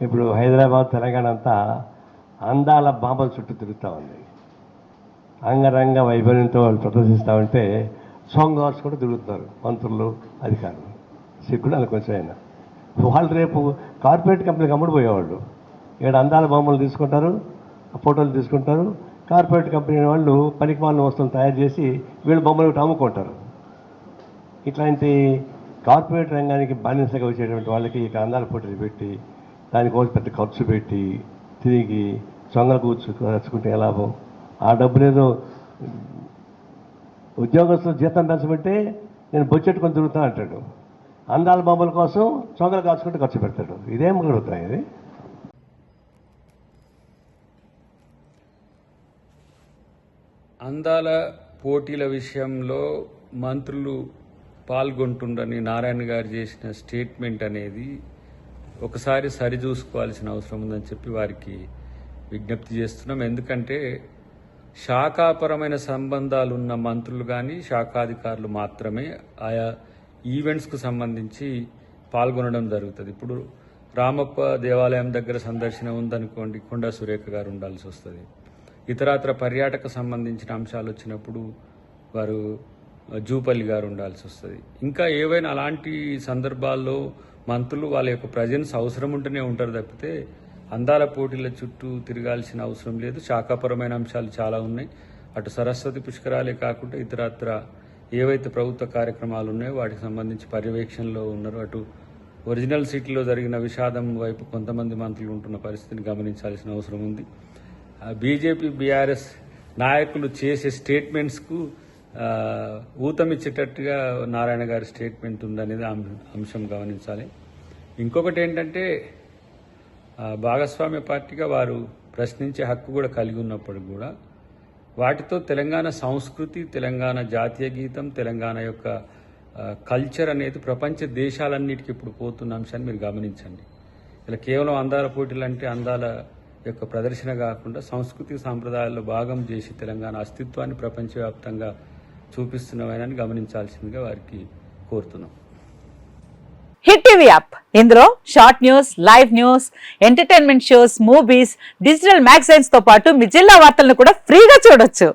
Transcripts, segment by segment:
ఇప్పుడు హైదరాబాద్ తెలంగాణ అంతా అందాల బాంబల చుట్టూ తిరుగుతూ ఉంది. అంగరంగ వైభవంతో వాళ్ళు ప్రదర్శిస్తూ ఉంటే సోంగార్స్ కూడా తిరుగుతున్నారు, మంత్రులు, అధికారులు. సిగ్గుడు అని కొంచెం అయినా వాళ్ళు రేపు కార్పొరేట్ కంపెనీకి అమ్ముడుపోయేవాళ్ళు. ఇక్కడ అందాల బొమ్మలు తీసుకుంటారు, ఫోటోలు తీసుకుంటారు. కార్పొరేట్ కంపెనీ వాళ్ళు పనికిమాలిన వస్తువులు తయారు చేసి వీళ్ళు బొమ్మలు అమ్ముకుంటారు. ఇట్లాంటి కార్పొరేట్ రంగానికి బానిసగా వచ్చేటువంటి వాళ్ళకి ఇక అందాల పోటీలు పెట్టి దానికోసం పెద్ద ఖర్చు పెట్టి తిరిగి సొంగలు కూర్చుకుంటే లాభం? ఆ డబ్బులేదో ఉద్యోగస్తులు జీతం పెంచమంటే నేను బొచ్చెట్టుకొని తిరుగుతా అంటాడు. అందాల బొమ్మల కోసం సొంగలు కాచుకుంటే ఖర్చు పెడతాడు. ఇదేం కుదురుతాయి ఇది? అందాల పోటీల విషయంలో మంత్రులు పాల్గొంటుండని నారాయణ గారు చేసిన స్టేట్మెంట్ అనేది ఒకసారి సరిచూసుకోవాల్సిన అవసరం ఉందని చెప్పి వారికి విజ్ఞప్తి చేస్తున్నాం. ఎందుకంటే శాఖాపరమైన సంబంధాలు ఉన్న మంత్రులు కానీ శాఖాధికారులు మాత్రమే ఆయా ఈవెంట్స్కు సంబంధించి పాల్గొనడం జరుగుతుంది. ఇప్పుడు రామప్ప దేవాలయం దగ్గర సందర్శన ఉందనుకోండి, కొండా సురేఖ గారు ఉండాల్సి వస్తుంది. ఇతరత్ర పర్యాటక సంబంధించిన అంశాలు వచ్చినప్పుడు వారు జూపల్లి గారు ఉండాల్సి వస్తుంది. ఇంకా ఏవైనా అలాంటి సందర్భాల్లో మంత్రులు వాళ్ళ యొక్క ప్రజెన్స్ అవసరం ఉంటేనే ఉంటారు తప్పితే అందాల పోటీల చుట్టూ తిరగాల్సిన అవసరం లేదు. శాఖాపరమైన అంశాలు చాలా ఉన్నాయి. అటు సరస్వతి పుష్కరాలే కాకుండా ఇతరత్ర ఏవైతే ప్రభుత్వ కార్యక్రమాలు ఉన్నాయో వాటికి సంబంధించి పర్యవేక్షణలో ఉన్నారు. అటు ఒరిజినల్ సిటీలో జరిగిన విషాదం వైపు కొంతమంది మంత్రులు ఉంటున్న పరిస్థితిని గమనించాల్సిన అవసరం ఉంది. బీజేపీ బీఆర్ఎస్ నాయకులు చేసే స్టేట్మెంట్స్కు ఊతమిచ్చేటట్టుగా నారాయణ గారి స్టేట్మెంట్ ఉందనేది అంశం గమనించాలి. ఇంకొకటి ఏంటంటే భాగస్వామ్య పార్టీగా వారు ప్రశ్నించే హక్కు కూడా కలిగి ఉన్నప్పుడు కూడా వాటితో తెలంగాణ సంస్కృతి, తెలంగాణ జాతీయ గీతం, తెలంగాణ యొక్క కల్చర్ అనేది ప్రపంచ దేశాలన్నిటికీ ఇప్పుడు పోతున్న అంశాన్ని మీరు గమనించండి. ఇలా కేవలం అందాల పోటీలు అంటే అందాల యొక్క ప్రదర్శన కాకుండా సంస్కృతి సాంప్రదాయాల్లో భాగం చేసి తెలంగాణ అస్తిత్వాన్ని ప్రపంచవ్యాప్తంగా చూపిస్తున్నవని గమనించాల్సిందిగా వారికి కోరుతున్నాం. హిట్ టీవీ యాప్, ఇందులో short news, live news, entertainment shows, movies, digital magazines తో పాటు మీ జిల్లా వార్తలను కూడా ఫ్రీగా చూడొచ్చు.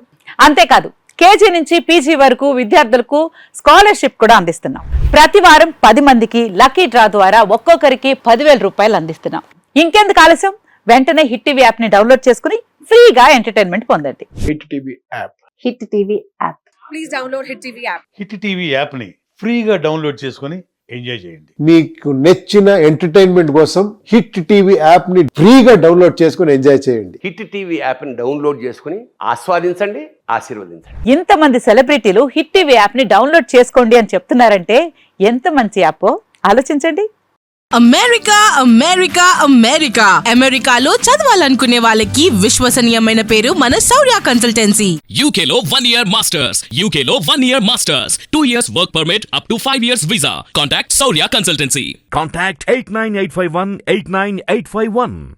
అంతేకాదు కేజీ నుంచి పీజీ వరకు విద్యార్థులకు స్కాలర్షిప్ కూడా అందిస్తున్నాం. ప్రతి వారం 10 మందికి లక్కీ డ్రా ద్వారా ఒక్కొక్కరికి 10,000 రూపాయలు అందిస్తున్నాం. ఇంకెందుకు ఆలస్యం? వెంటనే హిట్ టీవీ యాప్ ని డౌన్లోడ్ చేసుకుని ఫ్రీగా ఎంటర్టైన్మెంట్ పొందండి. Hit TV app. Hit TV app. Please download hit TV app. Hit TV app ని ఫ్రీగా డౌన్లోడ్ చేసుకుని ఎంజాయ్ చేయండి. మీకు నచ్చిన ఎంటర్టైన్మెంట్ కోసం హిట్ టీవీ యాప్ ని ఫ్రీగా డౌన్లోడ్ చేసుకుని ఎంజాయ్ చేయండి. హిట్ టీవీ యాప్ ని డౌన్లోడ్ చేసుకుని ఆస్వాదించండి, ఆశీర్వదించండి. ఇంతమంది సెలబ్రిటీలు హిట్ టీవీ యాప్ ని డౌన్లోడ్ చేసుకోండి అని చెప్తున్నారంటే ఎంత మంచి యాప్ ఆలోచించండి. అమెరికా అమెరికా అమెరికా అమెరికాలో చదవాలనుకునే వాళ్ళకి విశ్వసనీయమైన పేరు మన శౌర్య కన్సల్టెన్సీ. UK లో 1 year masters, UK లో 1 year masters, 2 years work permit up to 5 years visa. Contact Saurya Consultancy. Contact 89851 89851.